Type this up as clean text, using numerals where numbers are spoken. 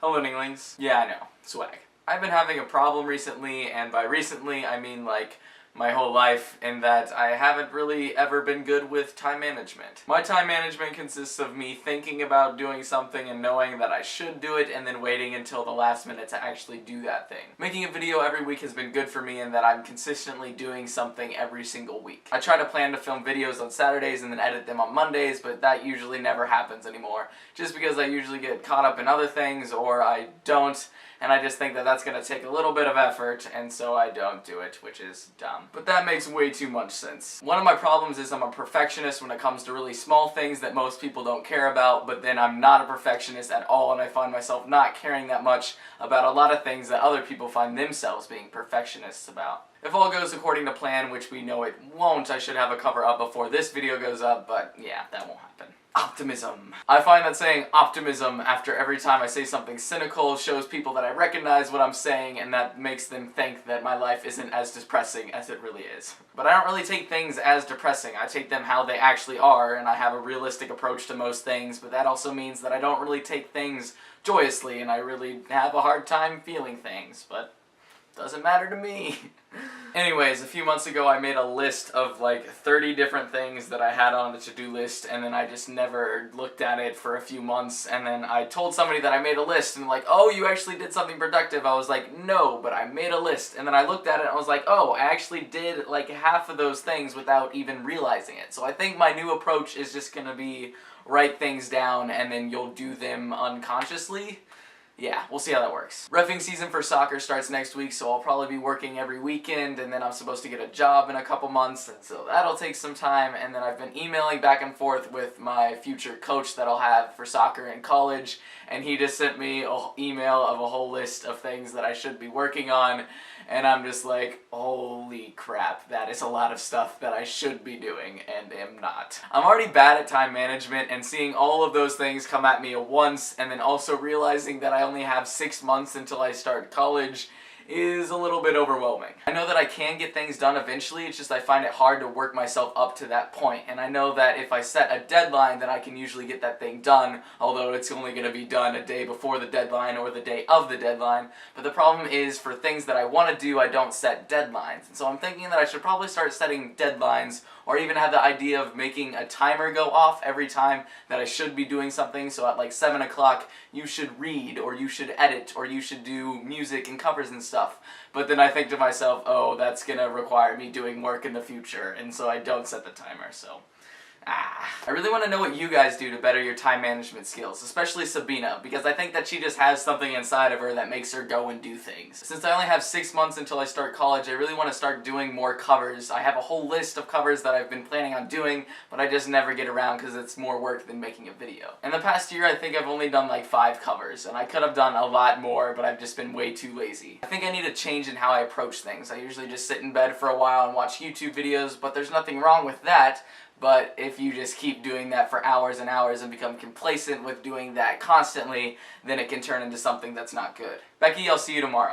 Hello, Ninglings. Yeah, I know. Swag. I've been having a problem recently, and by recently, I mean like my whole life, in that I haven't really ever been good with time management. My time management consists of me thinking about doing something and knowing that I should do it, and then waiting until the last minute to actually do that thing. Making a video every week has been good for me in that I'm consistently doing something every single week. I try to plan to film videos on Saturdays and then edit them on Mondays, but that usually never happens anymore, just because I usually get caught up in other things, or I don't, and I just think that that's going to take a little bit of effort, and so I don't do it, which is dumb. But that makes way too much sense. One of my problems is I'm a perfectionist when it comes to really small things that most people don't care about, but then I'm not a perfectionist at all, and I find myself not caring that much about a lot of things that other people find themselves being perfectionists about. If all goes according to plan, which we know it won't, I should have a cover up before this video goes up, but yeah, that won't happen. Optimism. I find that saying optimism after every time I say something cynical shows people that I recognize what I'm saying, and that makes them think that my life isn't as depressing as it really is. But I don't really take things as depressing. I take them how they actually are, and I have a realistic approach to most things, but that also means that I don't really take things joyously, and I really have a hard time feeling things, but doesn't matter to me. Anyways, a few months ago I made a list of like 30 different things that I had on the to-do list, and then I just never looked at it for a few months, and then I told somebody that I made a list, and like, oh, you actually did something productive. I was like, no, but I made a list, and then I looked at it and I was like, oh, I actually did like half of those things without even realizing it. So I think my new approach is just gonna be write things down and then you'll do them unconsciously. Yeah, we'll see how that works. Reffing season for soccer starts next week, so I'll probably be working every weekend, and then I'm supposed to get a job in a couple months, and so that'll take some time, and then I've been emailing back and forth with my future coach that I'll have for soccer in college, and he just sent me an email of a whole list of things that I should be working on, and I'm just like, holy crap, that is a lot of stuff that I should be doing and am not. I'm already bad at time management, and seeing all of those things come at me at once, and then also realizing that I only have 6 months until I start college, is a little bit overwhelming. I know that I can get things done eventually, it's just I find it hard to work myself up to that point, and I know that if I set a deadline then I can usually get that thing done, although it's only going to be done a day before the deadline or the day of the deadline. But the problem is, for things that I want to do, I don't set deadlines, and so I'm thinking that I should probably start setting deadlines, or even have the idea of making a timer go off every time that I should be doing something, so at like 7 o'clock you should read, or you should edit, or you should do music and covers and stuff. But then I think to myself, oh, that's gonna require me doing work in the future, and so I don't set the timer, so I really want to know what you guys do to better your time management skills, especially Sabina, because I think that she just has something inside of her that makes her go and do things. Since I only have 6 months until I start college, I really want to start doing more covers. I have a whole list of covers that I've been planning on doing, but I just never get around because it's more work than making a video. In the past year, I think I've only done like 5 covers, and I could have done a lot more, but I've just been way too lazy. I think I need a change in how I approach things. I usually just sit in bed for a while and watch YouTube videos, but there's nothing wrong with that. But if you just keep doing that for hours and hours and become complacent with doing that constantly, then it can turn into something that's not good. Becky, I'll see you tomorrow.